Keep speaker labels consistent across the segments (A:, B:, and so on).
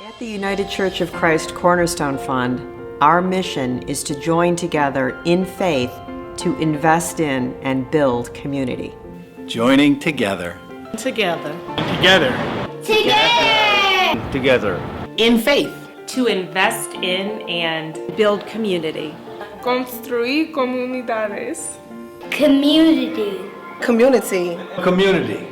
A: At the United Church of Christ Cornerstone Fund, our mission is to join together in faith to invest in and build community.
B: Joining together.
C: Together.
D: Together.
E: Together.
D: Together.
C: In faith.
F: To invest in and build community.
G: Construir comunidades.
E: Community.
G: Community.
D: Community.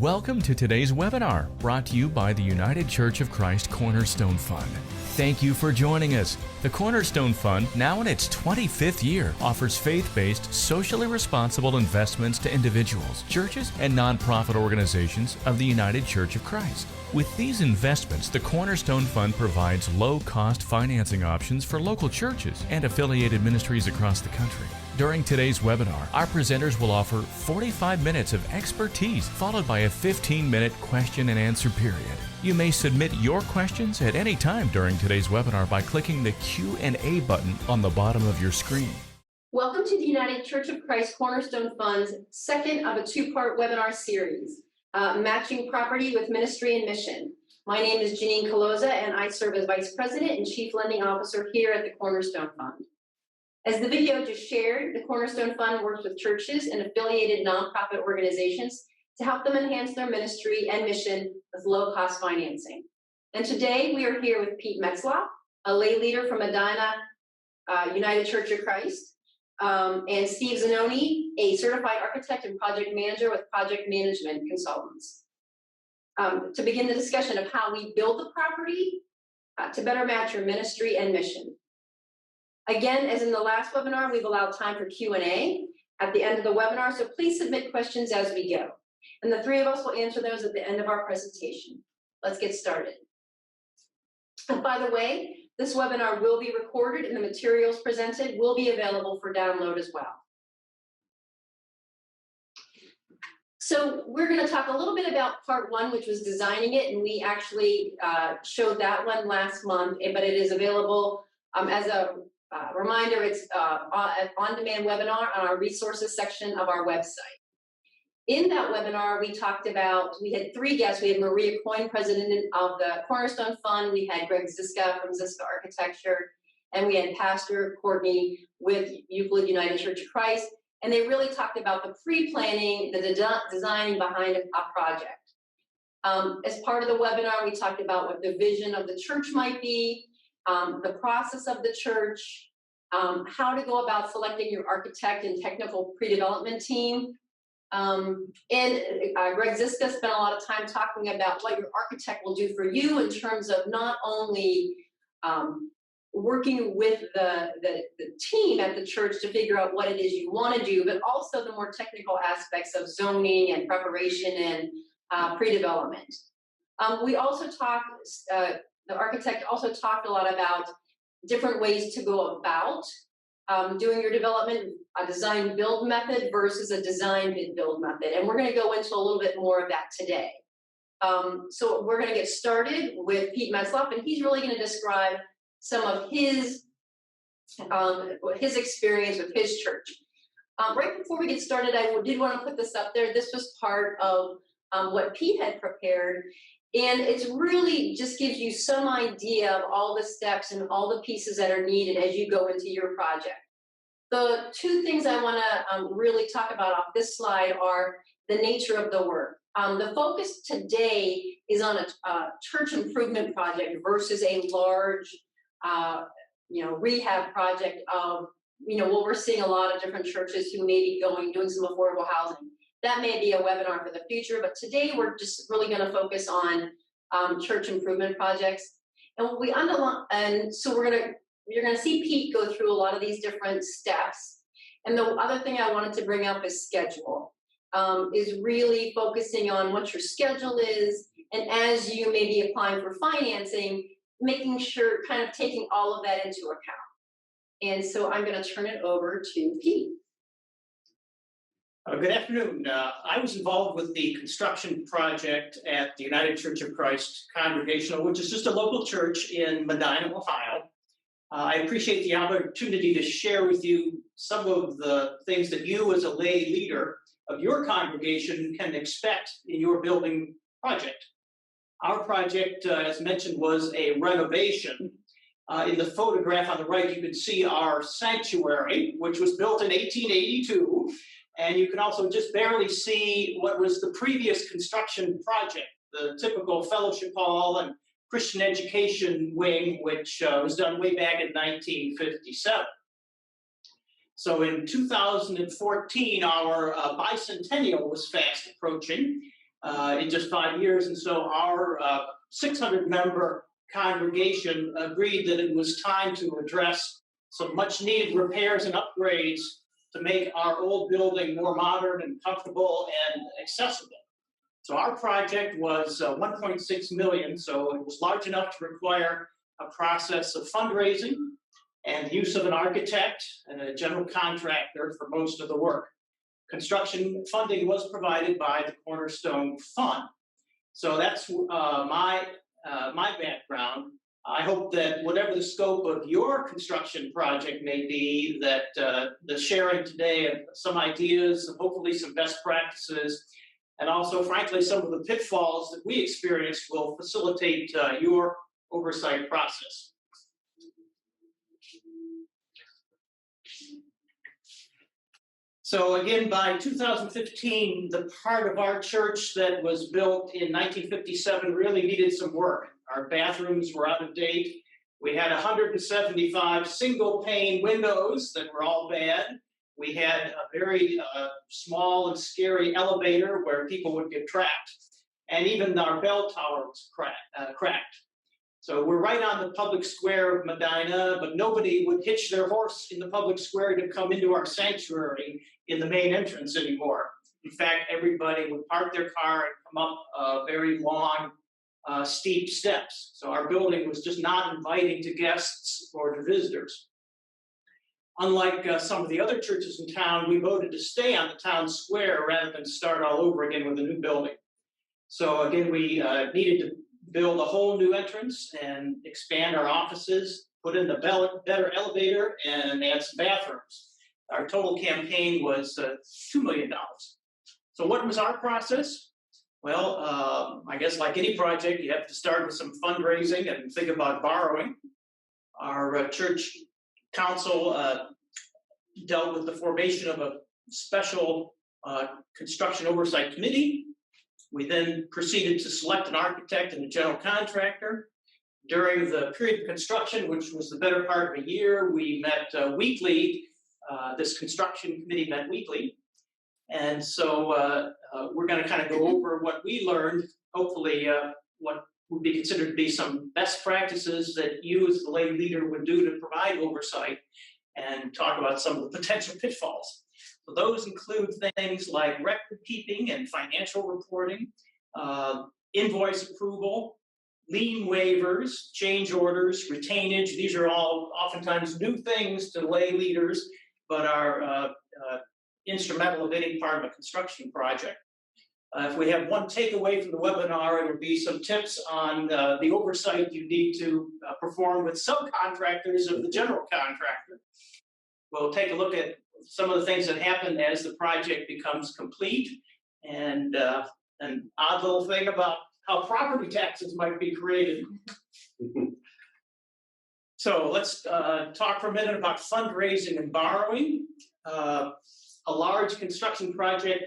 H: Welcome to today's webinar, brought to you by the United Church of Christ Cornerstone Fund. Thank you for joining us. The Cornerstone Fund, now in its 25th year, offers faith-based, socially responsible investments to individuals, churches, and nonprofit organizations of the United Church of Christ. With these investments, the Cornerstone Fund provides low-cost financing options for local churches and affiliated ministries across the country. During today's webinar, our presenters will offer 45 minutes of expertise, followed by a 15-minute question and answer period. You may submit your questions at any time during today's webinar by clicking the Q&A button on the bottom of your screen.
I: Welcome to the United Church of Christ Cornerstone Fund's second of a two-part webinar series, Matching Property with Ministry and Mission. My name is Janine Caloza, and I serve as Vice President and Chief Lending Officer here at the Cornerstone Fund. As the video just shared, the Cornerstone Fund works with churches and affiliated nonprofit organizations to help them enhance their ministry and mission with low-cost financing. And today we are here with Pete Metzloff, a lay leader from Medina United Church of Christ, and Steve Zanoni, a certified architect and project manager with Project Management Consultants, to begin the discussion of how we build the property to better match your ministry and mission. Again, as in the last webinar, we've allowed time for Q&A at the end of the webinar, so please submit questions as we go. And the three of us will answer those at the end of our presentation. Let's get started. And by the way, this webinar will be recorded and the materials presented will be available for download as well. So we're going to talk a little bit about part one, which was designing it, and we actually showed that one last month, but it is available as a reminder. It's an on-demand webinar on our resources section of our website. In that webinar, we had three guests. We had Maria Coyne, president of the Cornerstone Fund. We had Greg Ziska from Ziska Architecture, and we had Pastor Courtney with Euclid United Church of Christ. And they really talked about the pre-planning, the designing behind a project. As part of the webinar, we talked about what the vision of the church might be, the process of the church, how to go about selecting your architect and technical pre-development team. Greg Ziska spent a lot of time talking about what your architect will do for you in terms of not only working with the team at the church to figure out what it is you want to do, but also the more technical aspects of zoning and preparation and pre-development. We also talked, the architect also talked a lot about different ways to go about doing your development, a design build method versus a design bid build method. And we're going to go into a little bit more of that today. So we're going to get started with Pete Metzloff, and he's really going to describe some of his experience with his church. Right before we get started, I did want to put this up there. This was part of what Pete had prepared. And it's really just gives you some idea of all the steps and all the pieces that are needed as you go into your project. The two things I want to really talk about off this slide are the nature of the work. The focus today is on a church improvement project versus a large, rehab project of, what we're seeing a lot of different churches who may be doing some affordable housing. That may be a webinar for the future, but today we're just really going to focus on church improvement projects. And so you're going to see Pete go through a lot of these different steps. And the other thing I wanted to bring up is schedule, is really focusing on what your schedule is. And as you may be applying for financing, making sure, kind of taking all of that into account. And so I'm going to turn it over to Pete.
J: Good afternoon. I was involved with the construction project at the United Church of Christ Congregational, which is just a local church in Medina, Ohio. I appreciate the opportunity to share with you some of the things that you as a lay leader of your congregation can expect in your building project. Our project, as mentioned, was a renovation. In the photograph on the right, you can see our sanctuary, which was built in 1882. And you can also just barely see what was the previous construction project, the typical fellowship hall and Christian education wing, which was done way back in 1957. So in 2014, our bicentennial was fast approaching in just 5 years. And so our 600-member congregation agreed that it was time to address some much needed repairs and upgrades to make our old building more modern and comfortable and accessible. So our project was 1.6 million, so it was large enough to require a process of fundraising and the use of an architect and a general contractor for most of the work. Construction funding was provided by the Cornerstone Fund. So that's my background. I hope that whatever the scope of your construction project may be, that the sharing today of some ideas, and hopefully some best practices, and also, frankly, some of the pitfalls that we experienced will facilitate your oversight process. So again, by 2015, the part of our church that was built in 1957 really needed some work. Our bathrooms were out of date. We had 175 single pane windows that were all bad. We had a very small and scary elevator where people would get trapped. And even our bell tower was cracked. So we're right on the public square of Medina, but nobody would hitch their horse in the public square to come into our sanctuary in the main entrance anymore. In fact, everybody would park their car and come up very long, steep steps. So our building was just not inviting to guests or to visitors. Unlike some of the other churches in town, we voted to stay on the town square rather than start all over again with a new building. So again, we needed to build a whole new entrance and expand our offices, put in the better elevator, and add some bathrooms. Our total campaign was $2 million. So what was our process? Well, I guess like any project, you have to start with some fundraising and think about borrowing. Our church council dealt with the formation of a special construction oversight committee. We then proceeded to select an architect and a general contractor. During the period of construction, which was the better part of a year, we met weekly. This construction committee met weekly. And so we're going to kind of go over what we learned, hopefully what would be considered to be some best practices that you as the lay leader would do to provide oversight, and talk about some of the potential pitfalls. So those include things like record keeping and financial reporting, invoice approval, lien waivers, change orders, retainage. These are all oftentimes new things to lay leaders, but are instrumental of any part of a construction project. If we have one takeaway from the webinar, it would be some tips on the oversight you need to perform with subcontractors of the general contractor. We'll take a look at some of the things that happen as the project becomes complete, and an odd little thing about how property taxes might be created. So let's talk for a minute about fundraising and borrowing. A large construction project,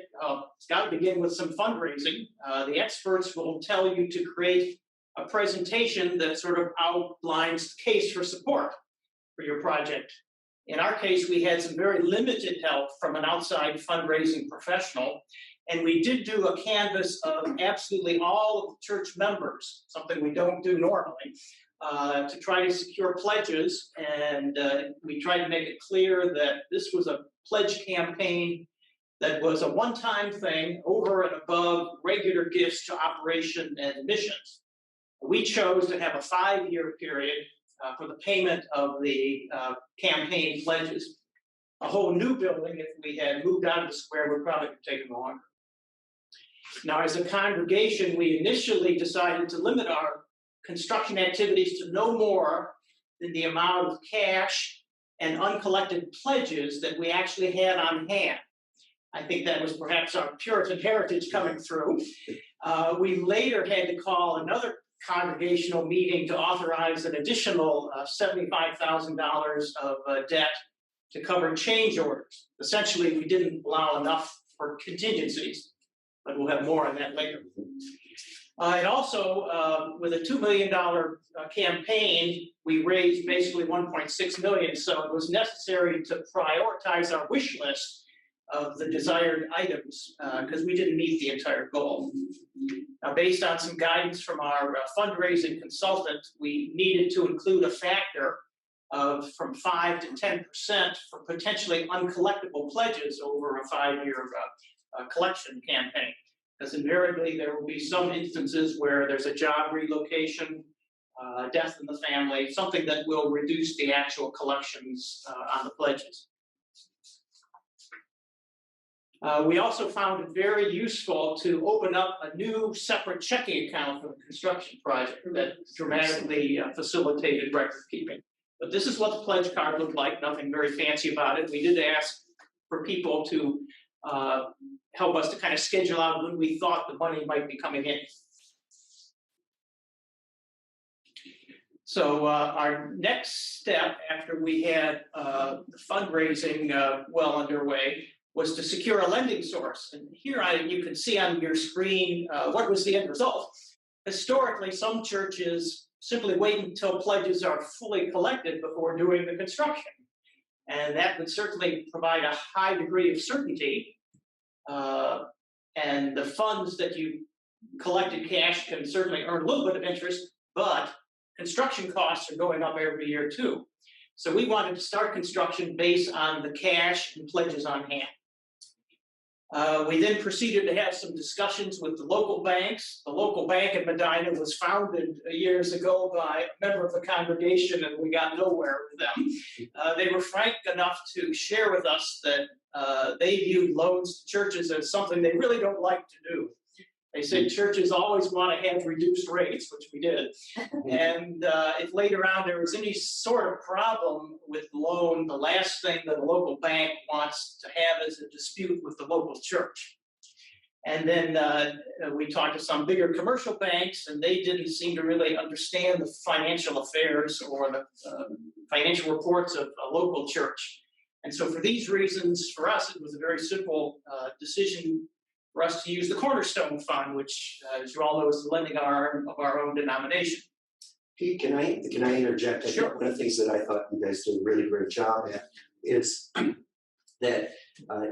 J: it's got to begin with some fundraising. The experts will tell you to create a presentation that sort of outlines the case for support for your project. In our case, we had some very limited help from an outside fundraising professional, and we did do a canvas of absolutely all of the church members, something we don't do normally, to try to secure pledges. And we tried to make it clear that this was a pledge campaign that was a one-time thing over and above regular gifts to operation and missions. We chose to have a 5-year period for the payment of the campaign pledges. A whole new building, if we had moved out of the square, would probably have taken longer. Now, as a congregation, we initially decided to limit our construction activities to no more than the amount of cash and uncollected pledges that we actually had on hand. I think that was perhaps our Puritan heritage coming through. We later had to call another congregational meeting to authorize an additional $75,000 of debt to cover change orders. Essentially, we didn't allow enough for contingencies, but we'll have more on that later. And also, with a $2 million campaign, we raised basically $1.6 million. So it was necessary to prioritize our wish list of the desired items because we didn't meet the entire goal. Now, based on some guidance from our fundraising consultant, we needed to include a factor of from 5 to 10% for potentially uncollectible pledges over a 5-year collection campaign. Because invariably there will be some instances where there's a job relocation, death in the family, something that will reduce the actual collections on the pledges. We also found it very useful to open up a new separate checking account for the construction project that dramatically facilitated record keeping. But this is what the pledge card looked like, nothing very fancy about it. We did ask for people to help us to kind of schedule out when we thought the money might be coming in. So our next step after we had fundraising well underway was to secure a lending source. And here you can see on your screen what was the end result. Historically, some churches simply wait until pledges are fully collected before doing the construction. And that would certainly provide a high degree of certainty. And the funds that you collected cash can certainly earn a little bit of interest, but construction costs are going up every year too. So we wanted to start construction based on the cash and pledges on hand. We then proceeded to have some discussions with the local banks. The local bank in Medina was founded years ago by a member of the congregation, and we got nowhere with them. They were frank enough to share with us that they viewed loans to churches as something they really don't like to do. They said churches always want to have reduced rates, which we did. And if later on there was any sort of problem with the loan, the last thing that a local bank wants to have is a dispute with the local church. And then we talked to some bigger commercial banks, and they didn't seem to really understand the financial affairs or the financial reports of a local church. And so for these reasons, for us, it was a very simple decision for us to use the Cornerstone Fund, which, as you all know, is the lending arm of our own denomination.
C: Pete, can I interject?
J: Sure.
C: I think one of the things that I thought you guys did a really great job at is that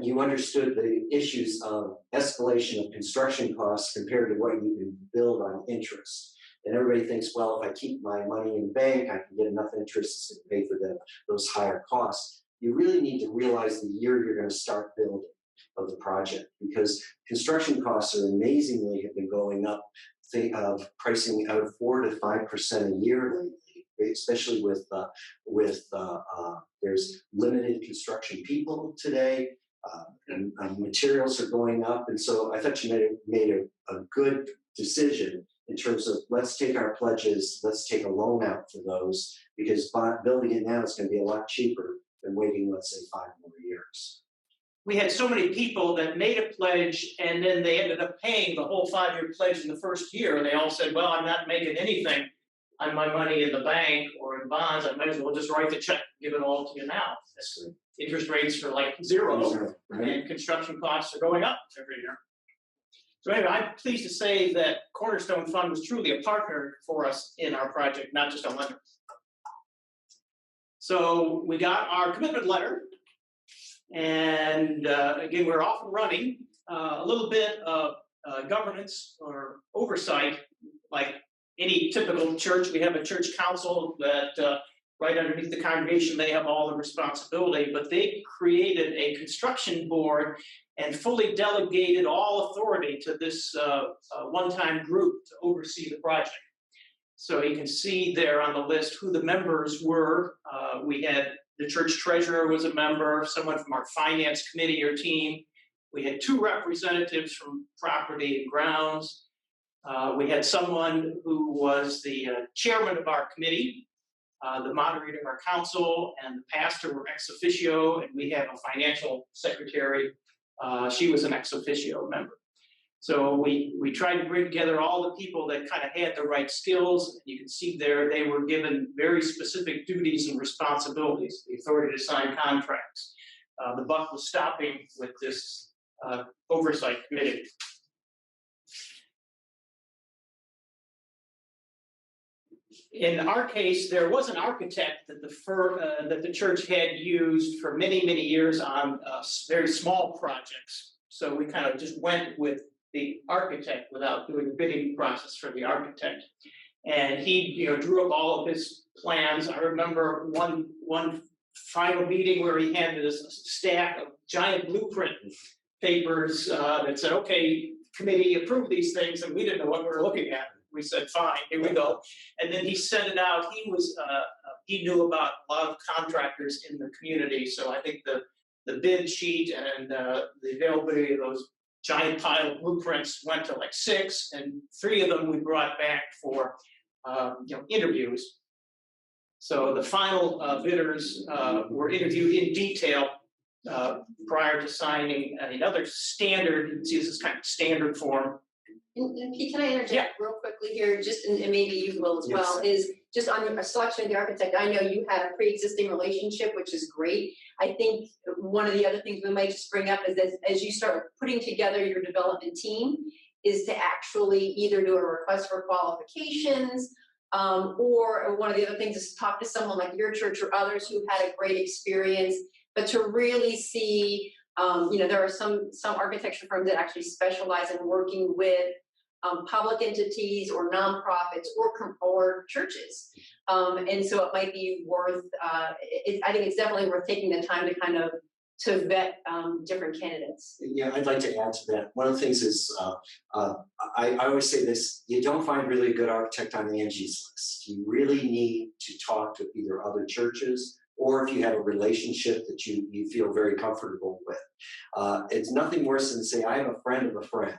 C: you understood the issues of escalation of construction costs compared to what you can build on interest. And everybody thinks, well, if I keep my money in the bank, I can get enough interest to pay for those higher costs. You really need to realize the year you're going to start building of the project, because construction costs are amazingly have been going up, pricing out of 4 to 5% a year lately, especially with there's limited construction people today, and materials are going up, and so I thought you made a good decision in terms of let's take our pledges, let's take a loan out for those, because building it now is going to be a lot cheaper than waiting, let's say, 5 more years.
J: We had so many people that made a pledge and then they ended up paying the whole 5-year pledge in the first year. And they all said, well, I'm not making anything on my money in the bank or in bonds. I might as well just write the check, give it all to you now. Interest rates are like zero, right? And construction costs are going up every year. So anyway, I'm pleased to say that Cornerstone Fund was truly a partner for us in our project, not just a lender. So we got our commitment letter. And again, we're off and running. A little bit of governance or oversight, like any typical church. We have a church council that right underneath the congregation, they have all the responsibility, but they created a construction board and fully delegated all authority to this one-time group to oversee the project. So you can see there on the list who the members were. We had the church treasurer was a member, someone from our finance committee or team. We had 2 representatives from property and grounds. We had someone who was the chairman of our committee, The moderator of our council and the pastor were ex officio, and we have a financial secretary. She was an ex officio member. So we tried to bring together all the people that kind of had the right skills. You can see there they were given very specific duties and responsibilities, the authority to sign contracts. The buck was stopping with this oversight committee. In our case, there was an architect that the church had used for many, many years on very small projects. So we kind of just went with the architect without doing the bidding process for the architect. And he, drew up all of his plans. I remember one final meeting where he handed us a stack of giant blueprint papers that said, "Okay, committee, approve these things," and we didn't know what we were looking at. We said, "Fine, here we go." And then he sent it out. He knew about a lot of contractors in the community, so I think the bid sheet and the availability of those giant pile of blueprints went to like 6, and 3 of them we brought back for interviews. So the final bidders were interviewed in detail prior to signing another standard. You can see this is kind of standard form.
I: And Pete, can I interject real quickly here, just and maybe you will as well, is just on your selection of the architect. I know you had a pre-existing relationship, which is great. I think one of the other things we might just bring up is as you start putting together your development team, is to actually either do a request for qualifications, or one of the other things is to talk to someone like your church or others who've had a great experience, but to really see. There are some architecture firms that actually specialize in working with public entities or nonprofits or churches, and so it might be worth. I think it's definitely worth taking the time to vet different candidates.
C: Yeah, I'd like to add to that. One of the things is I always say this: you don't find really a good architect on Angie's list. You really need to talk to either other churches, or if you have a relationship that you feel very comfortable with. It's nothing worse than to say, "I have a friend of a friend."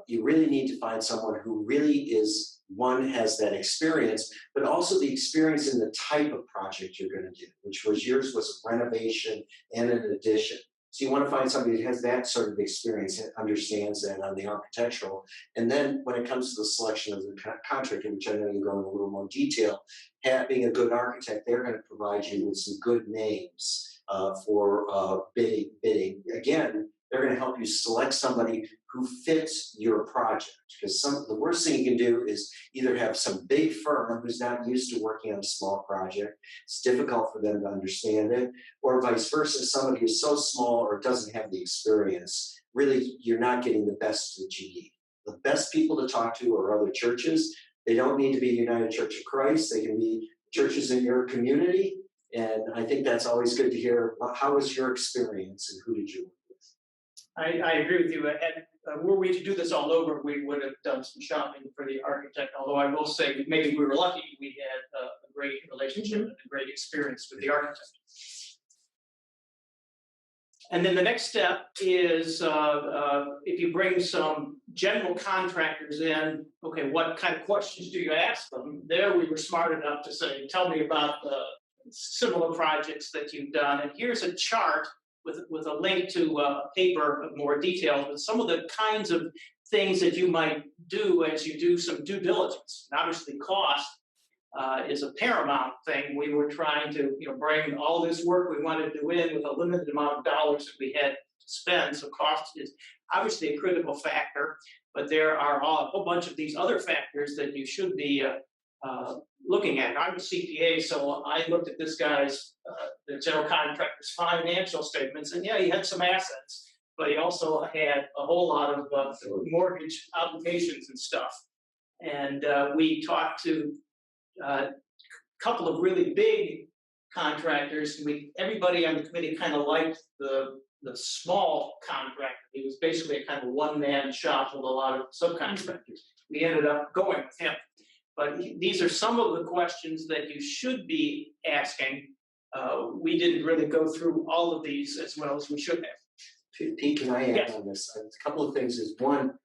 C: You really need to find someone who really has that experience, but also the experience in the type of project you're going to do, which was yours was a renovation and an addition. So you want to find somebody that has that sort of experience and understands that on the architectural. And then when it comes to the selection of the contractor, which I know you're going in a little more detail, having a good architect, they're going to provide you with some good names for bidding. Again, they're going to help you select somebody who fits your project. Because the worst thing you can do is either have some big firm who's not used to working on a small project. It's difficult for them to understand it, or vice versa. Somebody who's so small or doesn't have the experience. Really, you're not getting the best that you need. The best people to talk to are other churches. They don't need to be United Church of Christ. They can be churches in your community. And I think that's always good to hear. How was your experience and who did you work with?
J: I agree with you. Were we to do this all over, we would have done some shopping for the architect. Although I will say, maybe we were lucky. We had a great relationship and a great experience with the architect. And then the next step is if you bring some general contractors in, okay, what kind of questions do you ask them? There we were smart enough to say, "Tell me about the similar projects that you've done." And here's a chart with a link to a paper of more details, with some of the kinds of things that you might do as you do some due diligence. And obviously cost is a paramount thing. We were trying to bring all this work we wanted to do in with a limited amount of dollars that we had to spend. So cost is obviously a critical factor, but there are a whole bunch of these other factors that you should be looking at. I'm a CPA, so I looked at this guy's, the general contractor's financial statements, and yeah, he had some assets, but he also had a whole lot of mortgage obligations and stuff. And we talked to a couple of really big contractors. Everybody on the committee kind of liked the small contractor. He was basically a kind of one-man shop with a lot of subcontractors. We ended up going with him. But these are some of the questions that you should be asking. We didn't really go through all of these as well as we should have.
C: Pete, can I add on this? A couple of things is, one,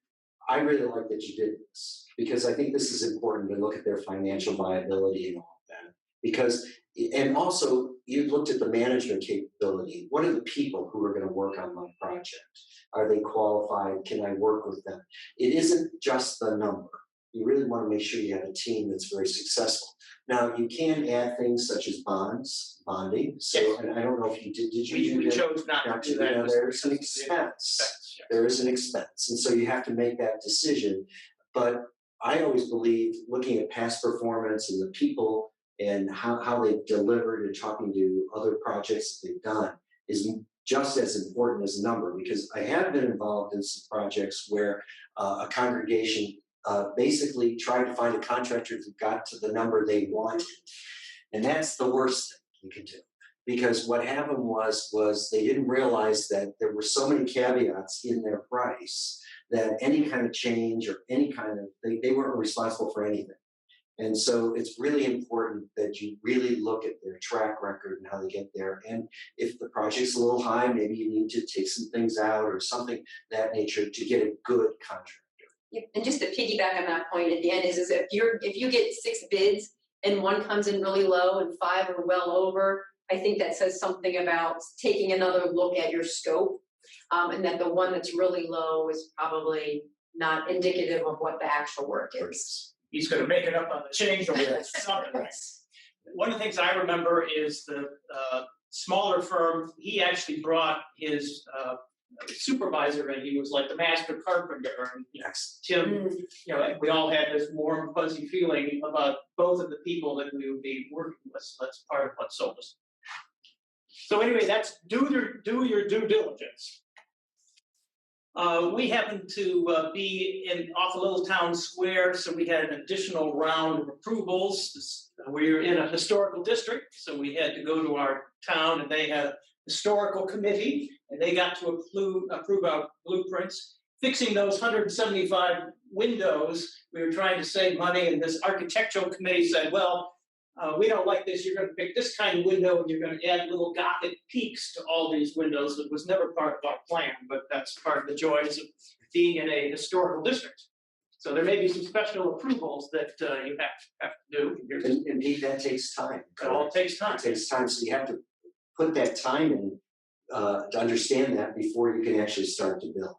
C: I really like that you did this, because I think this is important to look at their financial viability and all of that. Because, and also you looked at the management capability. What are the people who are going to work on my project? Are they qualified? Can I work with them? It isn't just the number. You really want to make sure you have a team that's very successful. Now, you can add things such as bonding. So,
J: Yes.
C: and I don't know if you did you
J: We
C: do that?
J: chose not to do that.
C: Now, there's an expense.
J: Yeah.
C: There is an expense. And so you have to make that decision. But I always believe looking at past performance and the people and how they've delivered and talking to other projects that they've done is just as important as the number, because I have been involved in some projects where a congregation basically tried to find a contractor who got to the number they wanted. And that's the worst thing you can do. Because what happened was they didn't realize that there were so many caveats in their price that any kind of change or any kind of, they weren't responsible for anything. And so it's really important that you really look at their track record and how they get there. And if the project's a little high, maybe you need to take some things out or something that nature to get a good contractor.
I: And just to piggyback on that point at the end is if you get 6 bids and one comes in really low and 5 are well over, I think that says something about taking another look at your scope, and that the one that's really low is probably not indicative of what the actual work is.
J: He's going to make it up on the change order. Something. One of the things I remember is the smaller firm. He actually brought his supervisor, and he was like the master carpenter. And
C: Yes.
J: Tim, we all had this warm, fuzzy feeling about both of the people that we would be working with. So that's part of what sold us. So anyway, that's do your due diligence. We happened to be off a little town square, so we had an additional round of approvals. We're in a historical district, so we had to go to our town, and they had a historical committee, and they got to approve our blueprints. Fixing those 175 windows, we were trying to save money, and this architectural committee said, well, we don't like this. You're going to pick this kind of window, and you're going to add little Gothic peaks to all these windows. That was never part of our plan, but that's part of the joys of being in a historical district. So there may be some special approvals that you have to do.
C: And Pete, that takes time.
J: It all takes time.
C: It takes time, so you have to put that time in to understand that before you can actually start to build.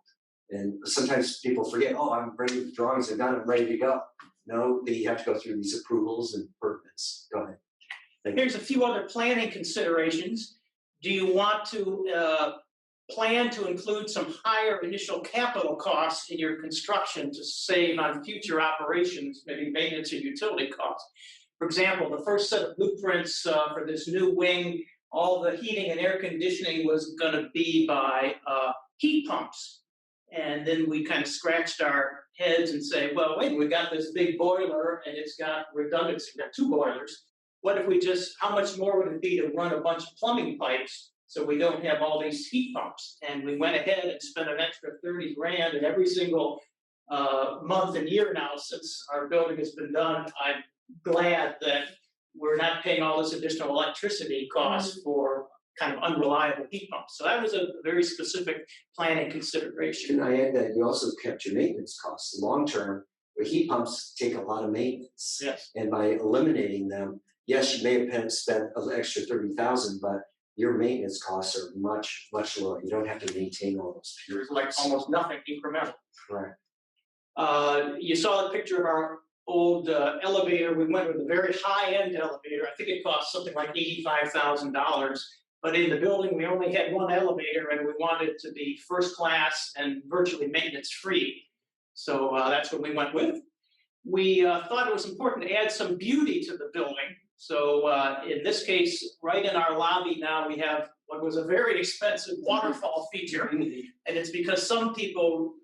C: And sometimes people forget, oh, I'm ready with the drawings, I'm done, I'm ready to go. No, you have to go through these approvals and permits. Go ahead.
J: Here's a few other planning considerations. Do you want to plan to include some higher initial capital costs in your construction to save on future operations, maybe maintenance and utility costs? For example, the first set of blueprints for this new wing, all the heating and air conditioning was going to be by heat pumps. And then we kind of scratched our heads and say, well, wait, we got this big boiler and it's got redundancy. We got 2 boilers. What if we how much more would it be to run a bunch of plumbing pipes so we don't have all these heat pumps? And we went ahead and spent an extra $30,000 in every single month and year now since our building has been done. I'm glad that we're not paying all this additional electricity costs for kind of unreliable heat pumps. So that was a very specific planning consideration.
C: And I add that you also kept your maintenance costs. Long term, the heat pumps take a lot of maintenance.
J: Yes.
C: And by eliminating them, yes, you may have spent an extra $30,000, but your maintenance costs are much, much lower. You don't have to maintain all those
J: There's like almost nothing incremental.
C: Correct.
J: You saw the picture of our old elevator. We went with a very high-end elevator. I think it cost something like $85,000. But in the building, we only had 1 elevator, and we wanted it to be first class and virtually maintenance-free. So that's what we went with. We thought it was important to add some beauty to the building. So in this case, right in our lobby now, we have what was a very expensive waterfall feature. And it's because some people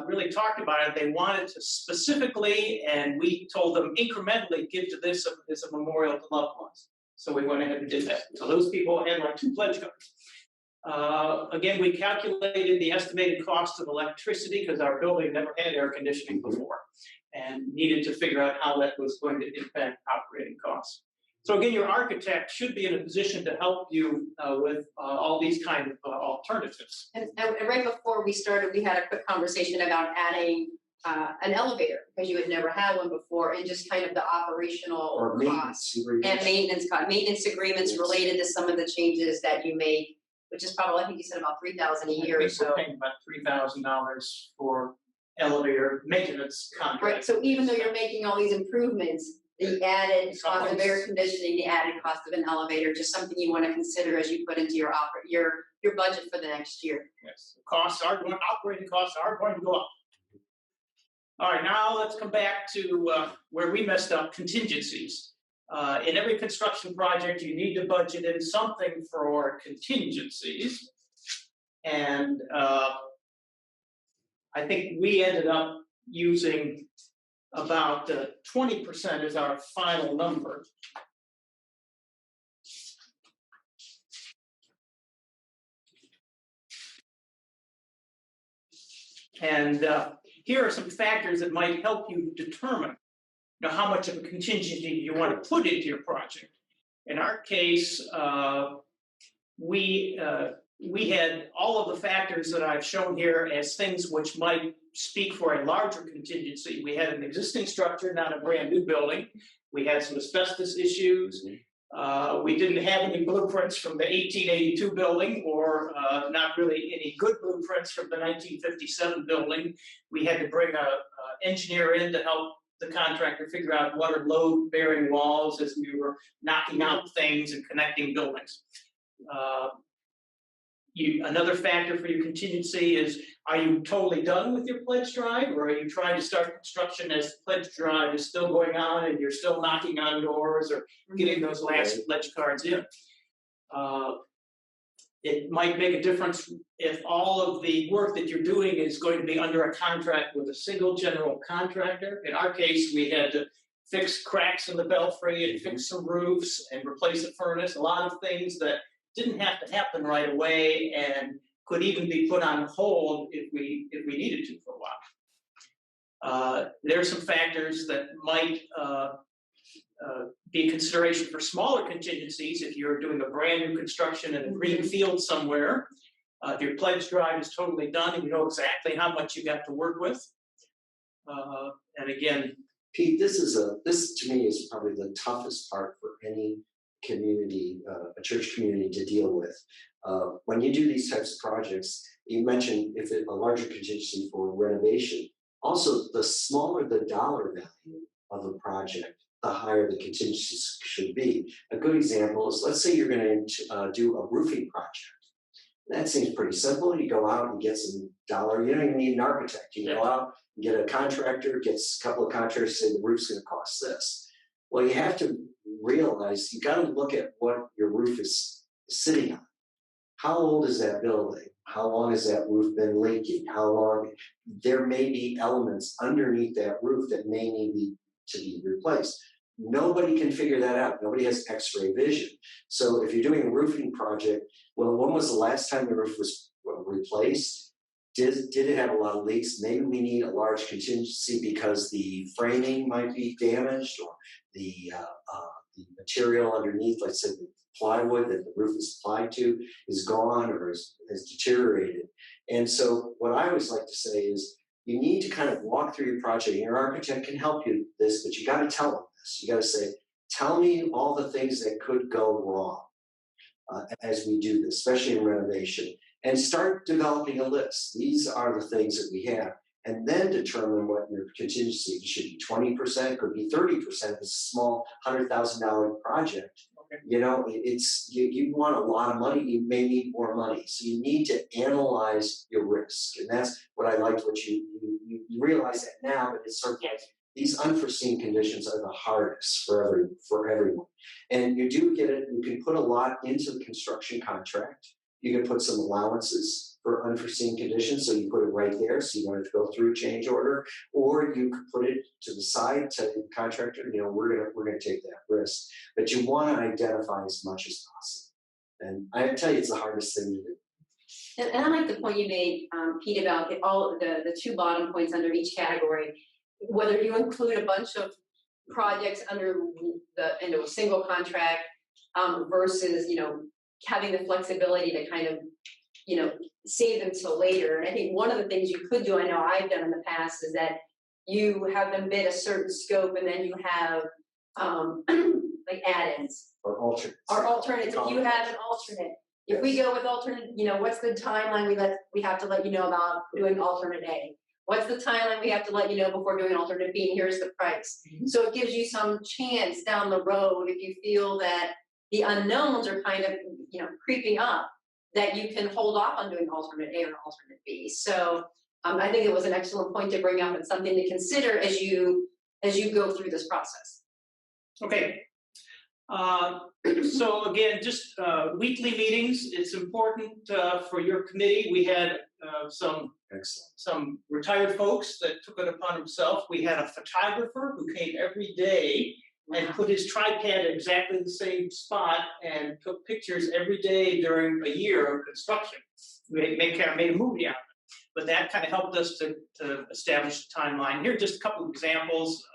J: really talked about it. They wanted to specifically, and we told them incrementally, give to this as a memorial to loved ones. So we went ahead and did that. So those people had like 2 pledge cards. Again, we calculated the estimated cost of electricity because our building never had air conditioning before and needed to figure out how that was going to impact operating costs. So again, your architect should be in a position to help you with all these kind of alternatives.
I: And right before we started, we had a quick conversation about adding an elevator because you had never had one before, and just kind of the operational
C: Or
I: costs
C: maintenance.
I: and maintenance agreements
C: Yes.
I: related to some of the changes that you made, which is probably, I think you said about $3,000 a year or
J: I think
I: so.
J: we're paying about $3,000 for elevator maintenance contract.
I: Right, so even though you're making all these improvements, the added cost of air
J: Something's-
I: conditioning, the added cost of an elevator, just something you want to consider as you put into your your budget for the next year.
J: Yes, operating costs are going to go up. All right, now let's come back to where we messed up, contingencies. In every construction project, you need to budget in something for contingencies. And I think we ended up using about 20% as our final number. And here are some factors that might help you determine how much of a contingency you want to put into your project. In our case, we had all of the factors that I've shown here as things which might speak for a larger contingency. We had an existing structure, not a brand new building. We had some asbestos issues. We didn't have any blueprints from the 1882 building, or not really any good blueprints from the 1957 building. We had to bring an engineer in to help the contractor figure out what are load-bearing walls as we were knocking out things and connecting buildings. Another factor for your contingency is, are you totally done with your pledge drive, or are you trying to start construction as the pledge drive is still going on and you're still knocking on doors or getting those last pledge cards in? It might make a difference if all of the work that you're doing is going to be under a contract with a single general contractor. In our case, we had to fix cracks in the belfry and fix some roofs and replace a furnace, a lot of things that didn't have to happen right away and could even be put on hold if we needed to for a while. There are some factors that might be a consideration for smaller contingencies if you're doing a brand new construction in a green field somewhere. If your pledge drive is totally done and you know exactly how much you got to work with. And again,
C: Pete, this to me is probably the toughest part for any community, a church community to deal with. When you do these types of projects, you mentioned if a larger contingency for renovation. Also, the smaller the dollar value of a project, the higher the contingencies should be. A good example is, let's say you're going to do a roofing project. That seems pretty simple. You go out and get some dollar. You don't even need an architect. You go out and get a contractor, gets a couple of contractors, say the roof's going to cost this. Well, you have to realize you got to look at what your roof is sitting on. How old is that building? How long has that roof been leaking? How long? There may be elements underneath that roof that may need to be replaced. Nobody can figure that out. Nobody has X-ray vision. So if you're doing a roofing project, well, when was the last time the roof was replaced? Did it have a lot of leaks? Maybe we need a large contingency because the framing might be damaged, or the material underneath, let's say the plywood that the roof is applied to, is gone or has deteriorated. And so what I always like to say is, you need to kind of walk through your project. Your architect can help you with this, but you got to tell them this. You got to say, tell me all the things that could go wrong as we do this, especially in renovation, and start developing a list. These are the things that we have, and then determine what your contingency should be. 20%, could be 30%. It's a small $100,000 project. You know, it's you want a lot of money, you may need more money. So you need to analyze your risk. And that's what I liked, what you realize that now, but it's sort of like these unforeseen conditions are the hardest for everyone. And you do get it, you can put a lot into the construction contract. You can put some allowances for unforeseen conditions, so you put it right there, so you don't have to go through a change order, or you could put it to the side to the contractor. You know, we're gonna take that risk, but you want to identify as much as possible. And I tell you, it's the hardest thing to do.
I: And I like the point you made, Pete, about the two bottom points under each category. Whether you include a bunch of projects under into a single contract versus having the flexibility to kind of save them till later. And I think one of the things you could do, I know I've done in the past, is that you have them bid a certain scope and then you have, like add-ins.
C: Or alternates.
I: Or alternates, if you have an alternate. If we go with alternate, what's the timeline we have to let you know about doing alternate A? What's the timeline we have to let you know before doing alternate B, and here's the price. So it gives you some chance down the road, if you feel that the unknowns are kind of, creeping up, that you can hold off on doing alternate A or alternate B. So I think it was an excellent point to bring up and something to consider as you go through this process.
J: Okay. So again, just weekly meetings. It's important for your committee. We had some retired folks that took it upon himself. We had a photographer who came every day and put his tripod at exactly the same spot and took pictures every day during a year of construction. We made a movie out of it. But that kind of helped us to establish the timeline. Here are just a couple of examples.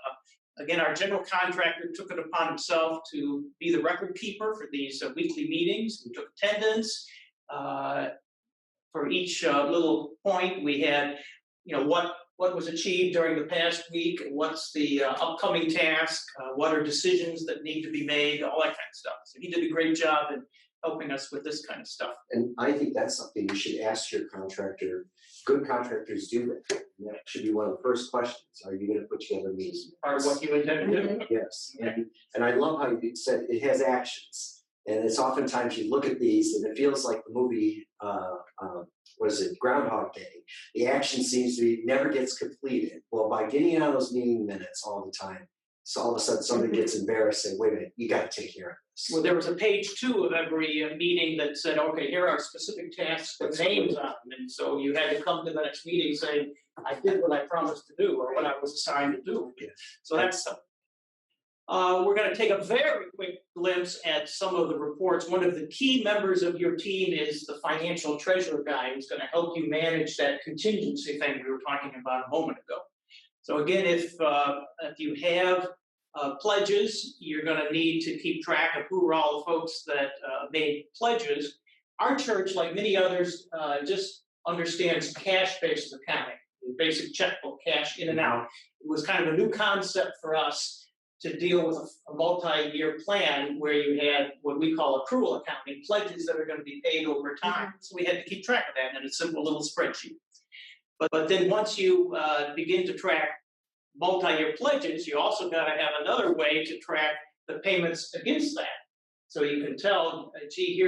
J: Again, our general contractor took it upon himself to be the record keeper for these weekly meetings. We took attendance. For each little point, we had, what was achieved during the past week, what's the upcoming task, what are decisions that need to be made, all that kind of stuff. So he did a great job in helping us with this kind of stuff.
C: And I think that's something you should ask your contractor. Good contractors do that. And that should be one of the first questions. Are you going to put together meetings?
J: Part of what you intend to do.
C: Yes. And I love how you said it has actions. And it's oftentimes you look at these and it feels like the movie, Groundhog Day. The action seems to be never gets completed. Well, by getting on those meeting minutes all the time, so all of a sudden somebody gets embarrassed and wait a minute, you got to take care of this.
J: Well, there was a page 2 of every meeting that said, okay, here are specific tasks with names on them. And so you had to come to the next meeting saying, I did what I promised to do or what I was assigned to do.
C: Yeah.
J: So that's something. We're going to take a very quick glimpse at some of the reports. One of the key members of your team is the financial treasurer guy who's going to help you manage that contingency thing we were talking about a moment ago. So again, if you have pledges, you're going to need to keep track of who are all the folks that made pledges. Our church, like many others, just understands cash-based accounting, basic checkbook, cash in and out. It was kind of a new concept for us to deal with a multi-year plan where you had what we call accrual accounting, pledges that are going to be paid over time. So we had to keep track of that in a simple little spreadsheet. But then once you begin to track multi-year pledges, you also got to have another way to track the payments against that. So you can tell, gee,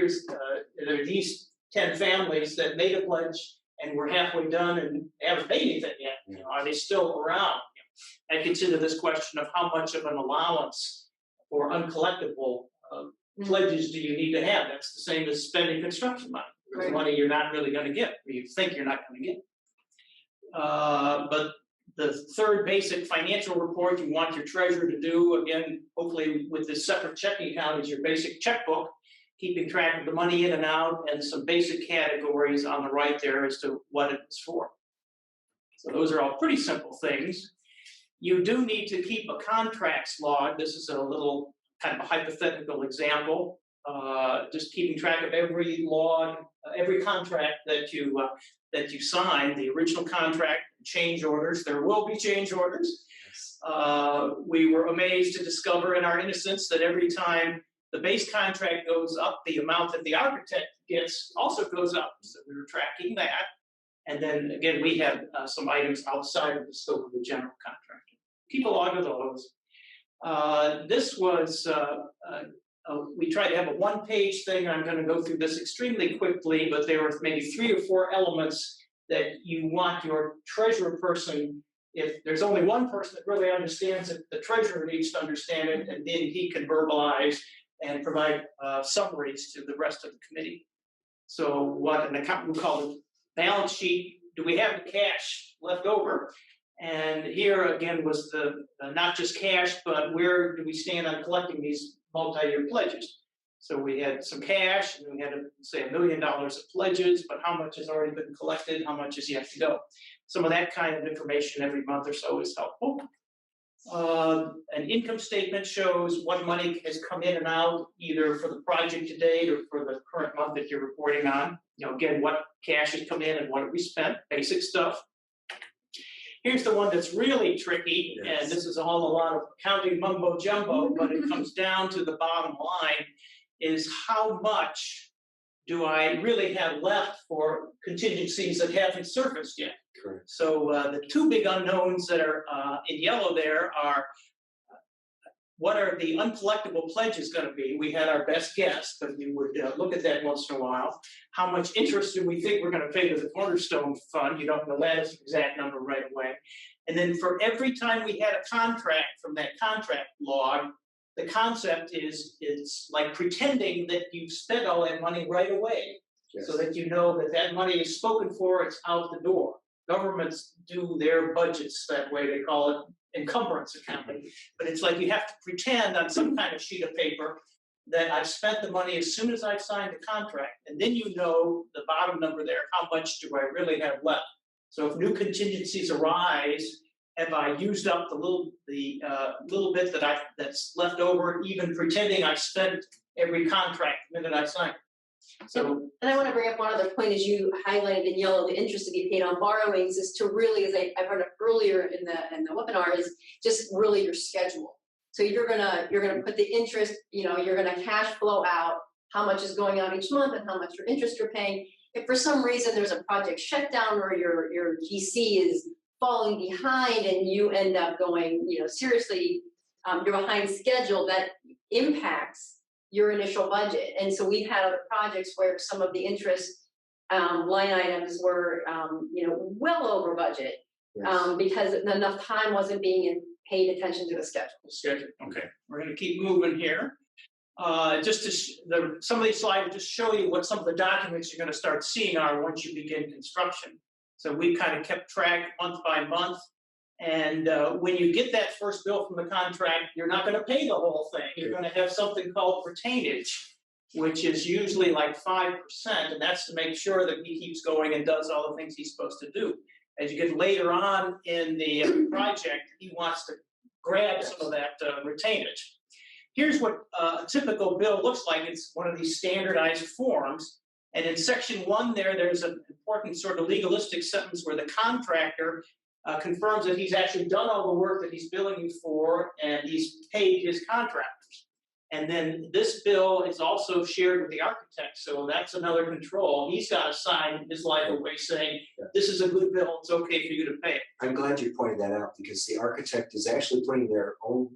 J: there are these 10 families that made a pledge and we're halfway done and haven't paid anything yet. Are they still around? And consider this question of how much of an allowance for uncollectible pledges do you need to have? That's the same as spending construction money. There's money you're not really going to get, or you think you're not going to get. But the third basic financial report you want your treasurer to do, again, hopefully with this separate checking account, is your basic checkbook, keeping track of the money in and out, and some basic categories on the right there as to what it's for. So those are all pretty simple things. You do need to keep a contracts log. This is a little kind of a hypothetical example. Just keeping track of every log, every contract that you sign, the original contract, change orders. There will be change orders. We were amazed to discover in our innocence that every time the base contract goes up, the amount that the architect gets also goes up. So we were tracking that. And then again, we have some items outside of the scope of the general contractor. Keep a log of those. This was, we tried to have a one-page thing. I'm going to go through this extremely quickly, but there were maybe 3 or 4 elements that you want your treasurer person, if there's only one person that really understands it, the treasurer needs to understand it, and then he can verbalize and provide summaries to the rest of the committee. So what an accountant would call it, balance sheet, do we have the cash left over? And here again was the not just cash, but where do we stand on collecting these multi-year pledges? So we had some cash, and we had, say, $1 million of pledges, but how much has already been collected? How much is yet to go? Some of that kind of information every month or so is helpful. An income statement shows what money has come in and out, either for the project to date or for the current month that you're reporting on. Again, what cash has come in and what have we spent, basic stuff. Here's the one that's really tricky,
C: Yes.
J: and this is all a lot of counting mumbo jumbo, but it comes down to the bottom line is how much do I really have left for contingencies that haven't surfaced yet?
C: Correct.
J: So the two big unknowns that are in yellow there are what are the uncollectible pledges going to be? We had our best guess, but we would look at that once in a while. How much interest do we think we're going to pay to the Cornerstone Fund? You don't know that as an exact number right away. And then for every time we had a contract from that contract log, the concept is it's like pretending that you've spent all that money right away,
C: Yes.
J: so that you know that that money is spoken for, it's out the door. Governments do their budgets that way. They call it encumbrance accounting. But it's like you have to pretend on some kind of sheet of paper that I've spent the money as soon as I've signed the contract. And then you know the bottom number there, how much do I really have left? So if new contingencies arise, have I used up the little bit that's left over, even pretending I've spent every contract the minute I signed? So
I: And I want to bring up one other point, as you highlighted in yellow, the interest to be paid on borrowings is to really, as I brought up earlier in the webinar, is just really your schedule. So you're gonna put the interest, you're gonna cash flow out how much is going out each month and how much your interest you're paying. If for some reason there's a project shutdown or your GC is falling behind and you end up going, seriously, you're behind schedule, that impacts your initial budget. And so we've had other projects where some of the interest line items were, well over budget
C: Yes.
J: because enough time wasn't being paid attention to the schedule. Okay, we're going to keep moving here. Some of these slides will just show you what some of the documents you're going to start seeing are once you begin construction. So we kind of kept track month by month. And when you get that first bill from the contract, you're not going to pay the whole thing. You're going to have something called retainage, which is usually like 5%, and that's to make sure that he keeps going and does all the things he's supposed to do. As you get later on in the project, he wants to grab some of that retainage. Here's what a typical bill looks like. It's one of these standardized forms. And in section 1 there's an important sort of legalistic sentence where the contractor confirms that he's actually done all the work that he's billing you for and he's paid his contractors. And then this bill is also shared with the architect, so that's another control. He's got to sign his life away saying, this is a good bill, it's okay for you to pay it.
C: I'm glad you pointed that out because the architect is actually putting their own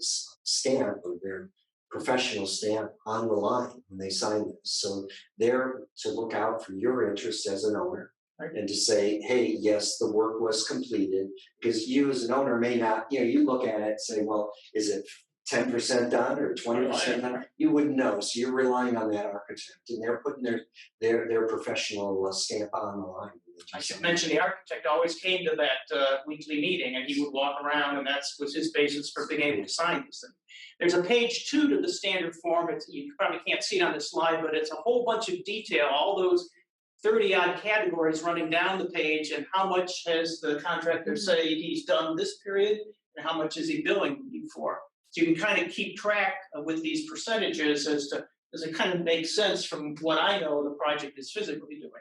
C: stamp or their professional stamp on the line when they sign this. So they're to look out for your interests as an owner.
J: Right.
C: And to say, hey, yes, the work was completed, because you as an owner may not, you look at it and say, well, is it 10% done or 20% done? You wouldn't know. So you're relying on that architect, and they're putting their professional stamp on the line.
J: I should mention the architect always came to that weekly meeting, and he would walk around, and that was his basis for being able to sign this thing. There's a page 2 to the standard form. You probably can't see it on this slide, but it's a whole bunch of detail, all those 30-odd categories running down the page, and how much has the contractor say he's done this period, and how much is he billing you for. So you can kind of keep track with these percentages as to, does it kind of make sense from what I know the project is physically doing.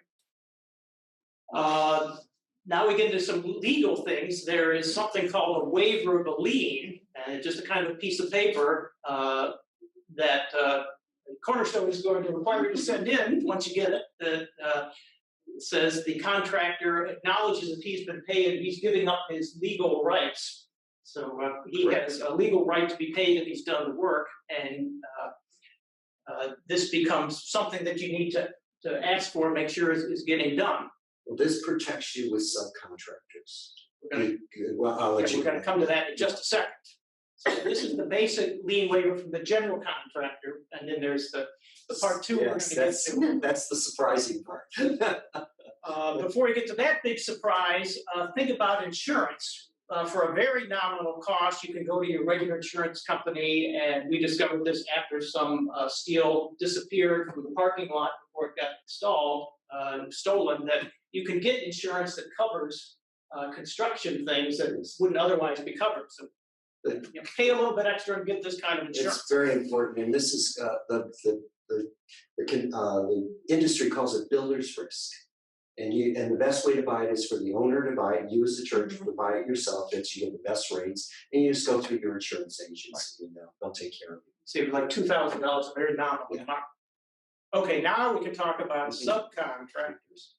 J: Now we get into some legal things. There is something called a waiver of a lien, and just a kind of piece of paper that Cornerstone is going to require you to send in once you get it, that says the contractor acknowledges that he's been paid and he's giving up his legal rights. So he has a legal right to be paid if he's done the work, and this becomes something that you need to ask for, make sure is getting done.
C: Well, this protects you with subcontractors.
J: We're going to come to that in just a second. So this is the basic lien waiver from the general contractor, and then there's the part 2 we're going to get to.
C: That's the surprising part.
J: Before we get to that big surprise, think about insurance. For a very nominal cost, you can go to your regular insurance company, and we discovered this after some steel disappeared from the parking lot before it got stolen, that you can get insurance that covers construction things that wouldn't otherwise be covered. So you pay a little bit extra and get this kind of insurance.
C: It's very important, and this is the industry calls it builder's risk. And the best way to buy it is for the owner to buy it, you as the church to buy it yourself, that you get the best rates, and you just go through your insurance agency, and they'll take care of it.
J: Save like $2,000, a very nominal amount. Okay, now we can talk about subcontractors.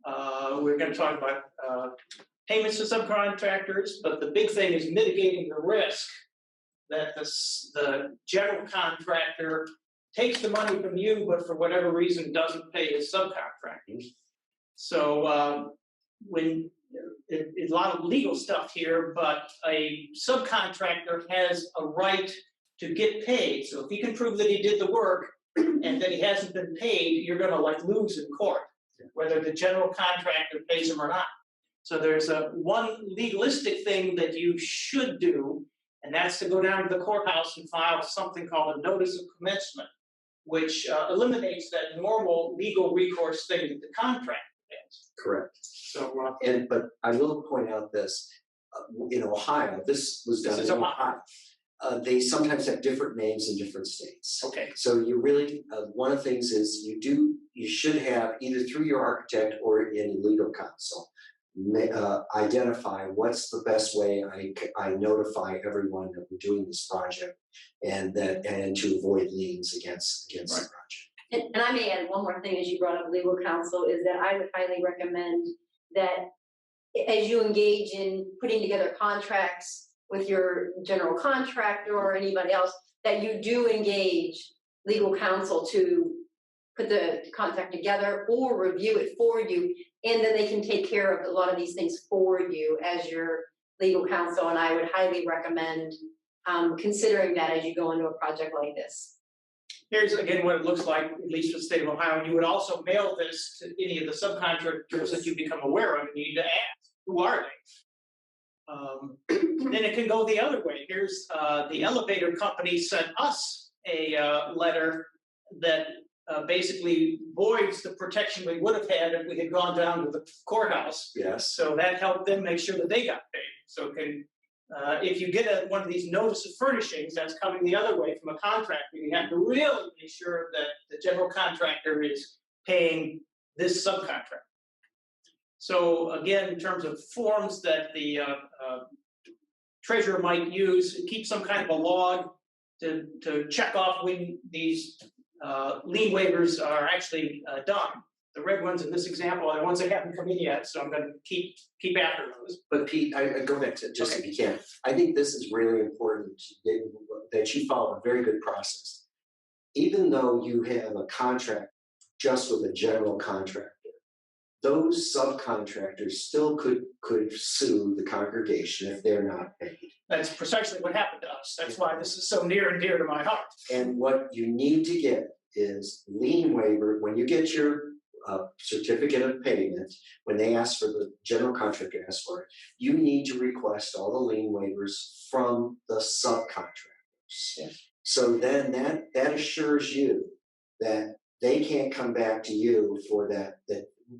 J: We're going to talk about payments to subcontractors, but the big thing is mitigating the risk that the general contractor takes the money from you, but for whatever reason doesn't pay his subcontractors. So when a lot of legal stuff here, but a subcontractor has a right to get paid. So if he can prove that he did the work and that he hasn't been paid, you're going to like lose in court, whether the general contractor pays him or not. So there's one legalistic thing that you should do, and that's to go down to the courthouse and file something called a notice of commencement, which eliminates that normal legal recourse thing that the contractor has.
C: Correct.
J: So,
C: But I will point out this, in Ohio, this was done in Ohio. They sometimes have different names in different states.
J: okay.
C: So you really, one of the things is you should have either through your architect or in legal counsel, identify what's the best way I notify everyone that we're doing this project and to avoid liens against the project.
I: And I may add one more thing as you brought up legal counsel, is that I would highly recommend that as you engage in putting together contracts with your general contractor or anybody else, that you do engage legal counsel to put the contract together or review it for you, and then they can take care of a lot of these things for you as your legal counsel. And I would highly recommend considering that as you go into a project like this.
J: Here's again what it looks like, at least for the state of Ohio. And you would also mail this to any of the subcontractors that you become aware of, and you need to ask, who are they? Then it can go the other way. Here's the elevator company sent us a letter that basically voids the protection we would have had if we had gone down to the courthouse.
C: Yes.
J: So that helped them make sure that they got paid. So if you get one of these notice of furnishings that's coming the other way from a contractor, you have to really make sure that the general contractor is paying this subcontractor. So again, in terms of forms that the treasurer might use, keep some kind of a log to check off when these lien waivers are actually done. The red ones in this example are the ones that haven't come in yet, so I'm going to keep after those.
C: But Pete, I go back to just if you can. I think this is really important that you follow a very good process. Even though you have a contract just with a general contractor, those subcontractors still could sue the congregation if they're not paid.
J: That's precisely what happened to us. That's why this is so near and dear to my heart.
C: And what you need to get is lien waiver. When you get your certificate of payment, when they ask for the general contractor asks for it, you need to request all the lien waivers from the subcontractors.
J: Yes.
C: So then that assures you that they can't come back to you for that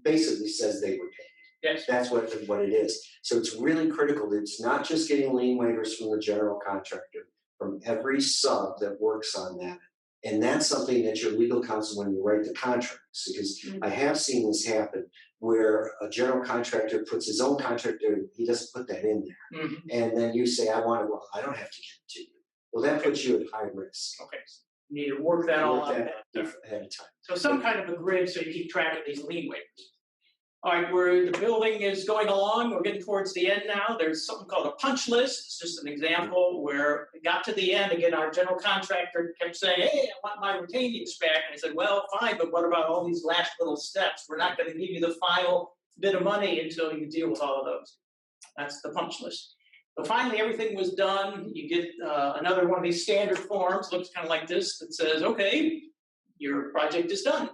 C: basically says they were paid.
J: Yes.
C: That's what it is. So it's really critical that it's not just getting lien waivers from the general contractor, from every sub that works on that. And that's something that your legal counsel, when you write the contracts, because I have seen this happen where a general contractor puts his own contractor, he doesn't put that in there.
J: Mm-hmm.
C: And then you say, I don't have to give it to you. Well, that puts you at high risk.
J: Okay. So you need to work that all out
C: ahead of time.
J: So some kind of a grid so you keep track of these lien waivers. All right, where the building is going along, we're getting towards the end now. There's something called a punch list. It's just an example where it got to the end. Again, our general contractor kept saying, hey, I want my retainings back. And I said, well, fine, but what about all these last little steps? We're not going to give you the final bit of money until you deal with all of those. That's the punch list. But finally, everything was done. You get another one of these standard forms, looks kind of like this, that says, okay, your project is done.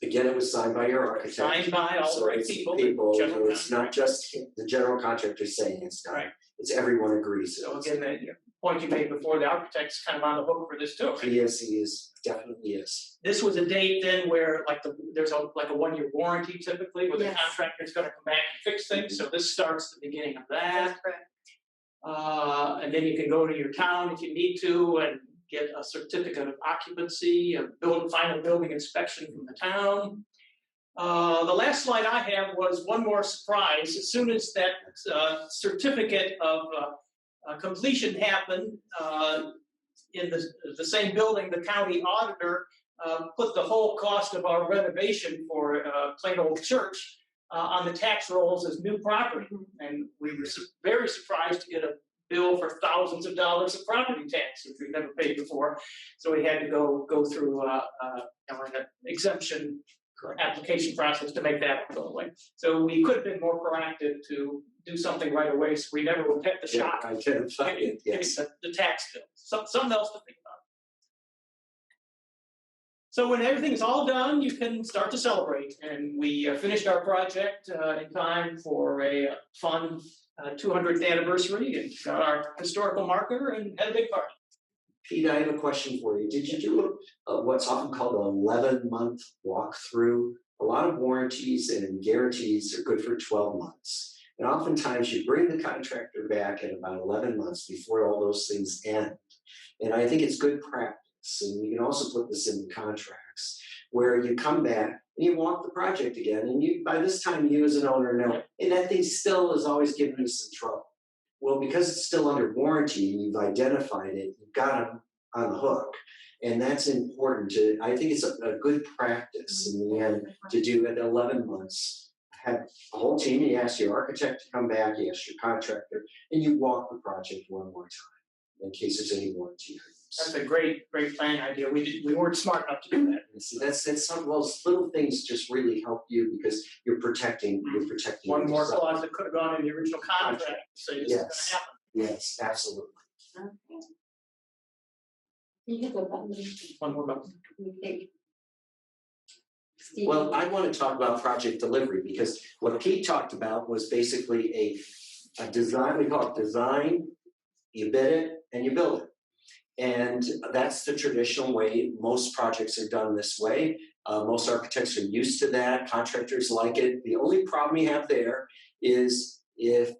C: Again, it was signed by your architect.
J: Signed by all the right people.
C: So it's not just the general contractor saying it's done.
J: Right.
C: It's everyone agrees.
J: So again, the point you made before, the architect's kind of on the hook for this too. Right?
C: He is, definitely is.
J: This was a date then where there's a 1-year warranty typically, where the
I: Yes.
J: contractor's going to come back and fix things. So this starts the beginning of that.
I: That's correct.
J: And then you can go to your town if you need to and get a certificate of occupancy, a final building inspection from the town. The last slide I have was one more surprise. As soon as that certificate of completion happened in the same building, the county auditor put the whole cost of our renovation for Plain Old Church on the tax rolls as new property. And we were very surprised to get a bill for thousands of dollars of property tax, which we've never paid before. So we had to go through an exemption application process to make that go away. So we could have been more proactive to do something right away, so we never would get the shock.
C: I can find it, yes.
J: The tax bill. Something else to think about. So when everything's all done, you can start to celebrate. And we finished our project in time for a fun 200th anniversary, and got our historical marker and had a big party.
C: Pete, I have a question for you. Did you do what's often called an 11-month walkthrough? A lot of warranties and guarantees are good for 12 months. And oftentimes you bring the contractor back in about 11 months before all those things end. And I think it's good practice. And we can also put this in contracts where you come back and you walk the project again. And you, by this time, you as an owner know, hey, that thing still is always giving me some trouble. Well, because it's still under warranty and you've identified it, you've got them on the hook. And that's important to, I think it's a good practice in the end to do at 11 months. Have a whole team, you ask your architect to come back, you ask your contractor, and you walk the project one more time in case there's any warranty issues.
J: That's a great planning idea. We weren't smart enough to do that.
C: See, that's some of those little things just really help you because you're protecting.
J: One more
C: yourself.
J: clause that could have gone in the original contract to say this is going to happen.
C: Yes, absolutely.
I: You hit the button.
J: One more button.
I: Steve.
C: Well, I want to talk about project delivery because what Pete talked about was basically a design. We call it design. You bid it and you build it. And that's the traditional way. Most projects are done this way. Most architects are used to that. Contractors like it. The only problem you have there is if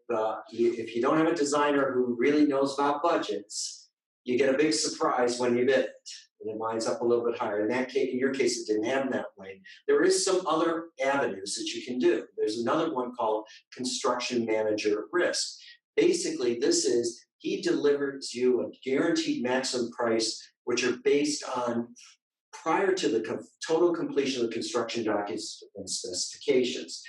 C: you don't have a designer who really knows about budgets, you get a big surprise when you bid it, and it winds up a little bit higher. In that case, in your case, it didn't happen that way. There is some other avenues that you can do. There's another one called construction manager at risk. Basically, this is he delivers you a guaranteed maximum price, which are based on prior to the total completion of the construction documents and specifications.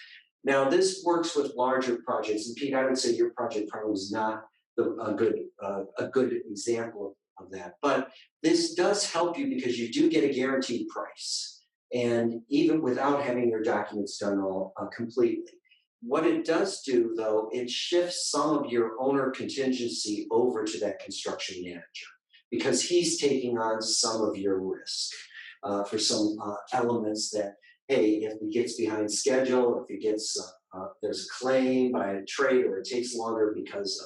C: Now, this works with larger projects, and Pete, I would say your project probably was not a good example of that. But this does help you because you do get a guaranteed price, and even without having your documents done all completely. What it does do, though, it shifts some of your owner contingency over to that construction manager because he's taking on some of your risk for some elements that, hey, if he gets behind schedule, if he gets, there's a claim by a trade or it takes longer because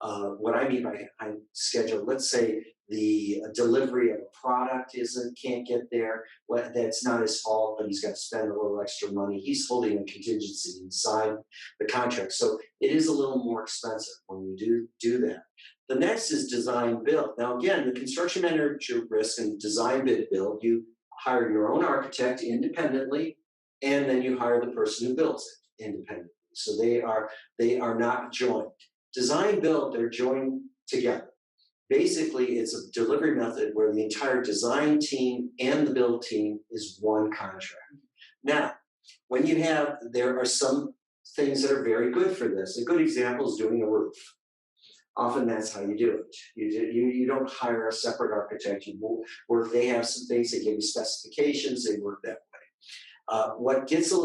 C: of what I mean by schedule, let's say the delivery of a product can't get there. Well, that's not his fault, but he's got to spend a little extra money. He's holding a contingency inside the contract. So it is a little more expensive when you do that. The next is design build. Now, again, the construction manager risk and design bid build, you hire your own architect independently, and then you hire the person who builds it independently. So they are not joined. Design build, they're joined together. Basically, it's a delivery method where the entire design team and the build team is one contract. Now, there are some things that are very good for this. A good example is doing a roof. Often that's how you do it. You don't hire a separate architect. They have some things, they give you specifications, they work that way. What gets a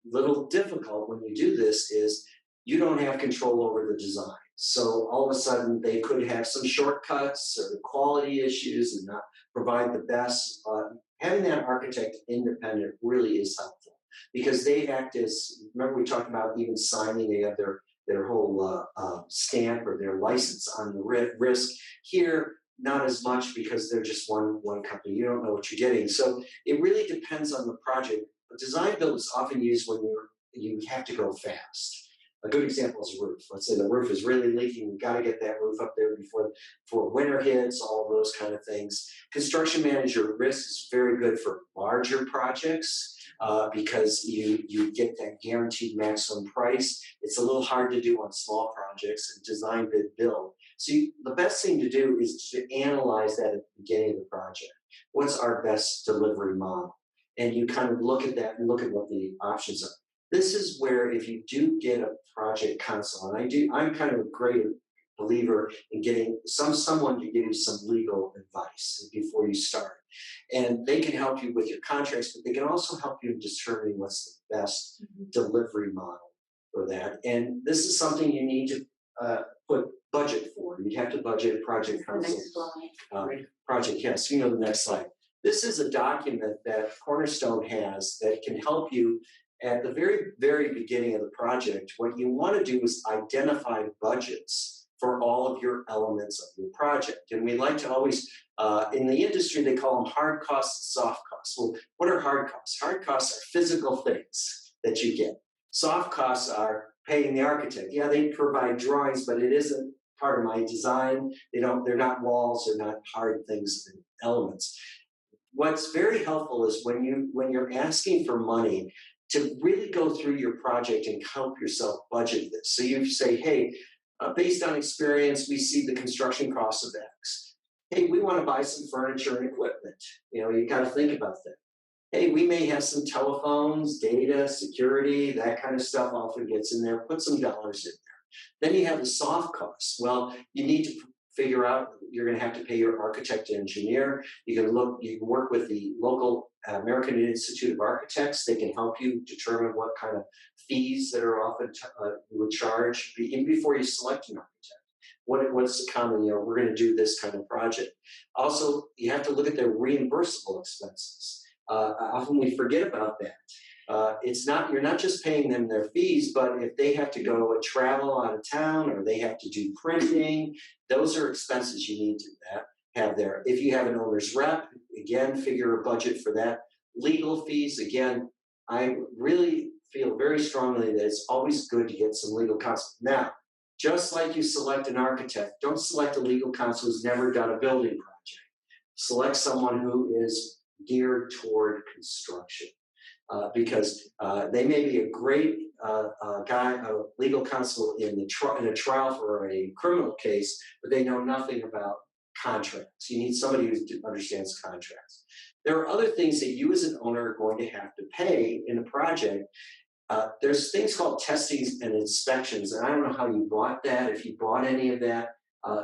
C: little difficult when you do this is you don't have control over the design. So all of a sudden they could have some shortcuts or quality issues and not provide the best. Having that architect independent really is helpful because they act as, remember we talked about even signing, they have their whole stamp or their license on the risk. Here, not as much because they're just one company. You don't know what you're getting. So it really depends on the project. A design build is often used when you have to go fast. A good example is a roof. Let's say the roof is really leaking. We've got to get that roof up there before winter hits, all those kind of things. Construction manager risk is very good for larger projects because you get that guaranteed maximum price. It's a little hard to do on small projects and design, bid, build. So the best thing to do is to analyze that at the beginning of the project. What's our best delivery model? And you kind of look at that and look at what the options are. This is where if you do get a project console, and I'm kind of a great believer in getting someone to give you some legal advice before you start. And they can help you with your contracts, but they can also help you in determining what's the best delivery model for that. And this is something you need to put budget for. You'd have to budget a project console. Project, yes, you know the next slide. This is a document that Cornerstone has that can help you at the very, very beginning of the project. What you want to do is identify budgets for all of your elements of your project. And we like to always, in the industry, they call them hard costs and soft costs. Well, what are hard costs? Hard costs are physical things that you get. Soft costs are paying the architect. Yeah, they provide drawings, but it isn't part of my design. They're not walls, they're not hard things and elements. What's very helpful is when you're asking for money to really go through your project and help yourself budget this. So you say, hey, based on experience, we see the construction costs of X. Hey, we want to buy some furniture and equipment. You got to think about that. Hey, we may have some telephones, data, security, that kind of stuff often gets in there. Put some dollars in there. Then you have the soft costs. Well, you need to figure out, you're going to have to pay your architect and engineer. You can work with the local American Institute of Architects. They can help you determine what kind of fees that are often you would charge even before you select an architect. What's the common, we're going to do this kind of project. Also, you have to look at their reimbursable expenses. Often we forget about that. You're not just paying them their fees, but if they have to go and travel out of town or they have to do printing, those are expenses you need to have there. If you have an owner's rep, again, figure a budget for that. Legal fees, again, I really feel very strongly that it's always good to get some legal counsel. Now, just like you select an architect, don't select a legal counsel who's never done a building project. Select someone who is geared toward construction. Because they may be a great legal counsel in a trial for a criminal case, but they know nothing about contracts. You need somebody who understands contracts. There are other things that you as an owner are going to have to pay in a project. There's things called testings and inspections, and I don't know how you bought that, if you bought any of that.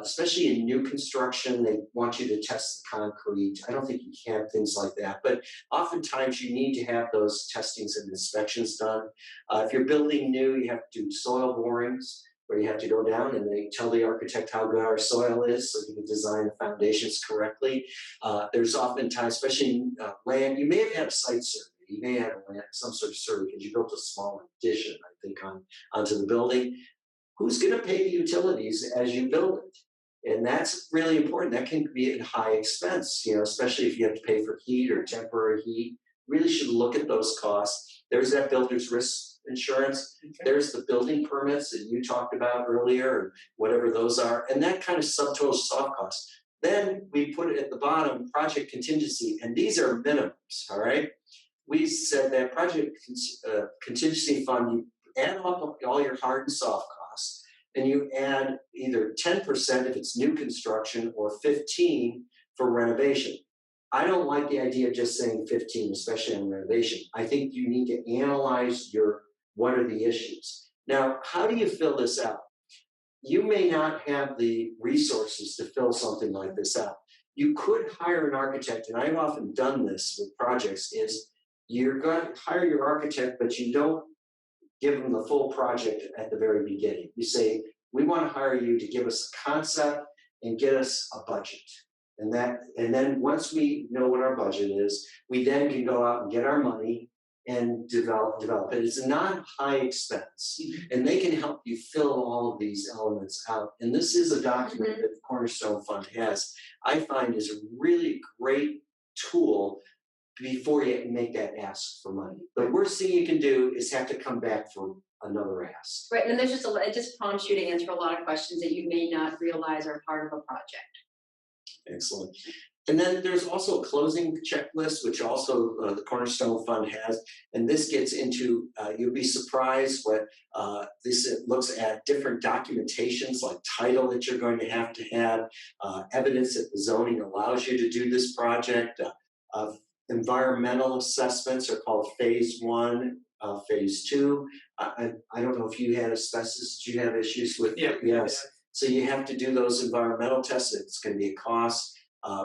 C: Especially in new construction, they want you to test the concrete. I don't think you can, things like that. But oftentimes you need to have those testings and inspections done. If you're building new, you have to do soil borings, where you have to go down and they tell the architect how good our soil is so you can design the foundations correctly. There's oftentimes, especially in land, you may have had a site survey. You may have some sort of survey because you built a small addition, I think, onto the building. Who's going to pay the utilities as you build it? And that's really important. That can be at high expense, especially if you have to pay for heat or temporary heat. Really should look at those costs. There's that builder's risk insurance. Okay. There's the building permits that you talked about earlier, or whatever those are. And that kind of subtotal soft costs. Then we put it at the bottom, project contingency. And these are minimums, all right? We said that project contingency fund, you add up all your hard and soft costs, and you add either 10% if it's new construction or 15% for renovation. I don't like the idea of just saying 15, especially on renovation. I think you need to analyze what are the issues. Now, how do you fill this out? You may not have the resources to fill something like this out. You could hire an architect, and I've often done this with projects, is you're going to hire your architect, but you don't give them the full project at the very beginning. You say, we want to hire you to give us a concept and get us a budget. And then once we know what our budget is, we then can go out and get our money and develop it. It's a non-high expense. And they can help you fill all of these elements out. And this is a document that the Cornerstone Fund has, I find is a really great tool before you make that ask for money. The worst thing you can do is have to come back for another ask.
I: Right, and there's it just prompts you to answer a lot of questions that you may not realize are part of a project.
C: Excellent. And then there's also a closing checklist, which also the Cornerstone Fund has. And this gets into, you'll be surprised what this looks at different documentations like title that you're going to have, evidence that the zoning allows you to do this project. Environmental assessments are called phase 1, phase 2. I don't know if you had asbestos, did you have issues with?
J: Yeah.
C: Yes. So you have to do those environmental tests. It's going to be a cost.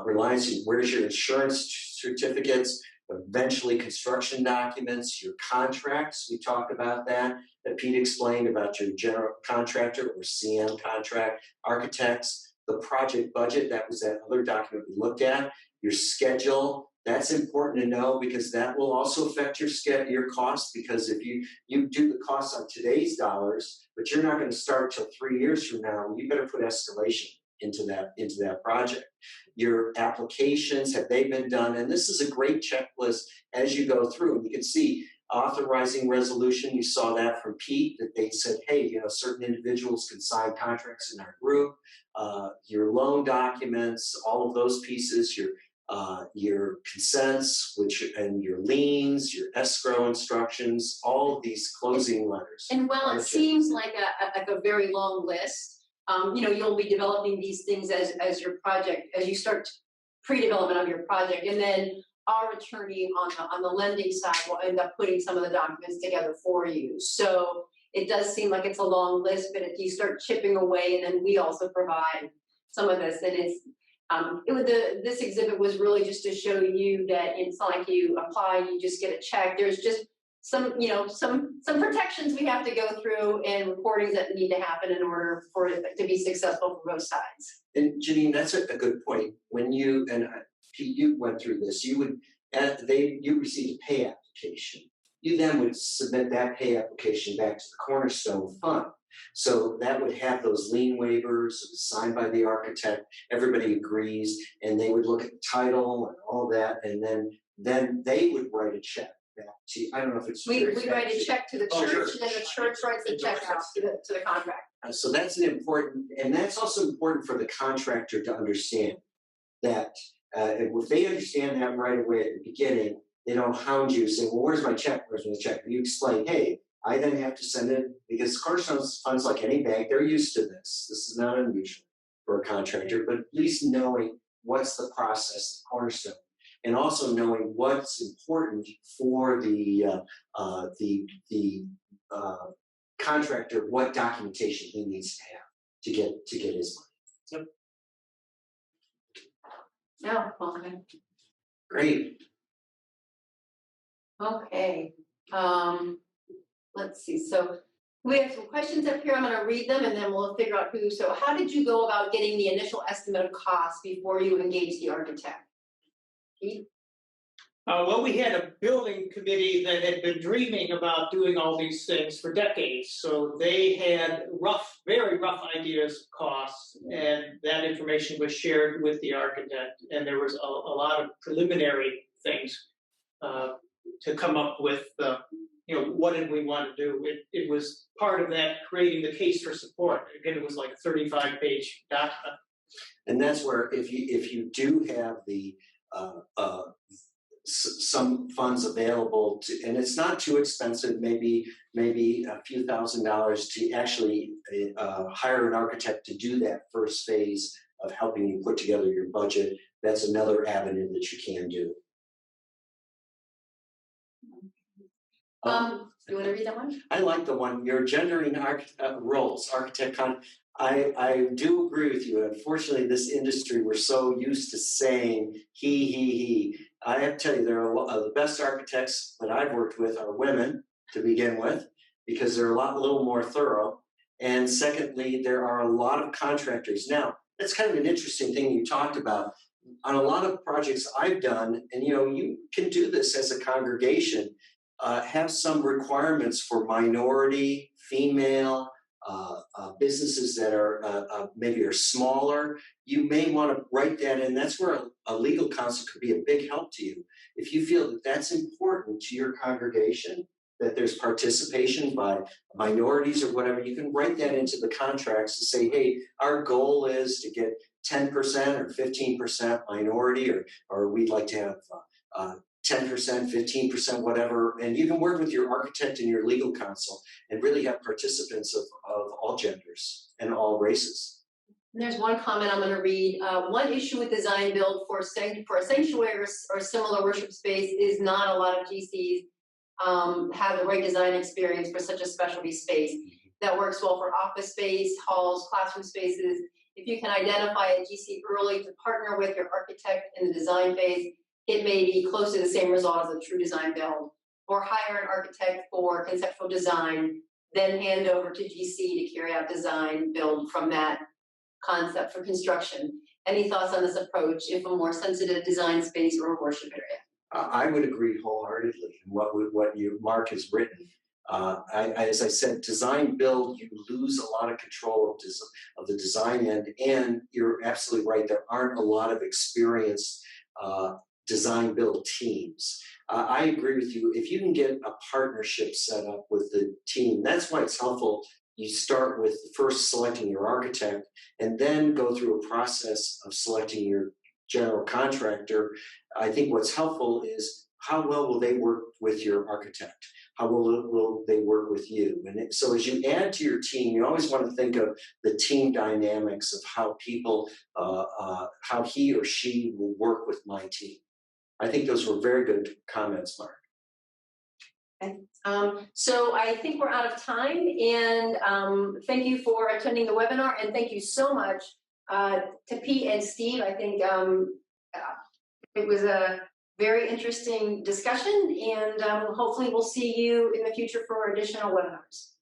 C: Relies on where's your insurance certificates, eventually construction documents, your contracts. We talked about that Pete explained about your general contractor or CM contract, architects, the project budget. That was that other document we looked at. Your schedule. That's important to know because that will also affect your costs. Because if you do the costs on today's dollars, but you're not going to start till 3 years from now, you better put escalation into that project. Your applications, have they been done? And this is a great checklist as you go through. And you can see authorizing resolution. You saw that from Pete, that they said, hey, certain individuals can sign contracts in our group. Your loan documents, all of those pieces, your consents, and your liens, your escrow instructions, all of these closing letters.
I: And while it seems like a very long list, you'll be developing these things as your project, as you start pre-development of your project, and then our attorney on the lending side will end up putting some of the documents together for you. So it does seem like it's a long list, but if you start chipping away, and then we also provide some of this, and this exhibit was really just to show you that it's not like you apply, you just get a check. There's just some protections we have to go through and recordings that need to happen in order for it to be successful for both sides.
C: And Janine, that's a good point. When you Pete, you went through this, you received a pay application. You then would submit that pay application back to the Cornerstone Fund. So that would have those lien waivers signed by the architect. Everybody agrees, and they would look at the title and all that, and then they would write a check back to you. I don't know if it's
I: we write a check to the church, and then the church writes the check out to the contract.
C: So that's and that's also important for the contractor to understand that if they understand that right away at the beginning, they don't hound you saying, well, where's my check? Where's my check? You explain, hey, I then have to send it, because Cornerstone Funds, like any bank, they're used to this. This is not unusual for a contractor, but at least knowing what's the process at Cornerstone, and also knowing what's important for the contractor, what documentation he needs to have to get his money.
J: Yep.
I: Yeah, okay.
C: Great.
I: Okay. Let's see. So we have some questions up here. I'm going to read them and then we'll figure out who. So how did you go about getting the initial estimate of cost before you engaged the architect? Pete?
J: Well, we had a building committee that had been dreaming about doing all these things for decades. So they had very rough ideas of costs, and that information was shared with the architect. And there was a lot of preliminary things to come up with what did we want to do? It was part of that, creating the case for support. Again, it was like a 35-page document.
C: And that's where if you do have the some funds available to, and it's not too expensive, maybe a few $1,000s to actually hire an architect to do that first phase of helping you put together your budget. That's another avenue that you can do.
I: You want to read that one?
C: I like the one, you're gendering roles, architect. I do agree with you. Unfortunately, this industry, we're so used to saying he. I have to tell you, there are the best architects that I've worked with are women to begin with, because they're a little more thorough. And secondly, there are a lot of contractors. Now, that's kind of an interesting thing you talked about. On a lot of projects I've done, and you can do this as a congregation, have some requirements for minority, female, businesses that are maybe are smaller. You may want to write that in. That's where a legal counsel could be a big help to you. If you feel that that's important to your congregation, that there's participation by minorities or whatever, you can write that into the contracts to say, hey, our goal is to get 10% or 15% minority, or we'd like to have 10%, 15%, whatever. And you can work with your architect and your legal counsel and really have participants of all genders and all races.
I: And there's one comment I'm going to read. One issue with design build for a sanctuary or similar worship space is not a lot of GCs have the right design experience for such a specialty space that works well for office space, halls, classroom spaces. If you can identify a GC early to partner with your architect in the design phase, it may be close to the same result as a true design build. Or hire an architect for conceptual design, then hand over to GC to carry out design build from that concept for construction. Any thoughts on this approach if a more sensitive design space or a worship area?
C: I would agree wholeheartedly in what Mark has written. As I said, design build, you lose a lot of control of the design end, and you're absolutely right. There aren't a lot of experienced design build teams. I agree with you. If you can get a partnership set up with the team, that's why it's helpful. You start with first selecting your architect and then go through a process of selecting your general contractor. I think what's helpful is how well will they work with your architect? How will they work with you? And so as you add to your team, you always want to think of the team dynamics of how people, how he or she will work with my team. I think those were very good comments, Mark.
I: Okay. So I think we're out of time, and thank you for attending the webinar, and thank you so much to Pete and Steve. I think it was a very interesting discussion, and hopefully we'll see you in the future for additional webinars.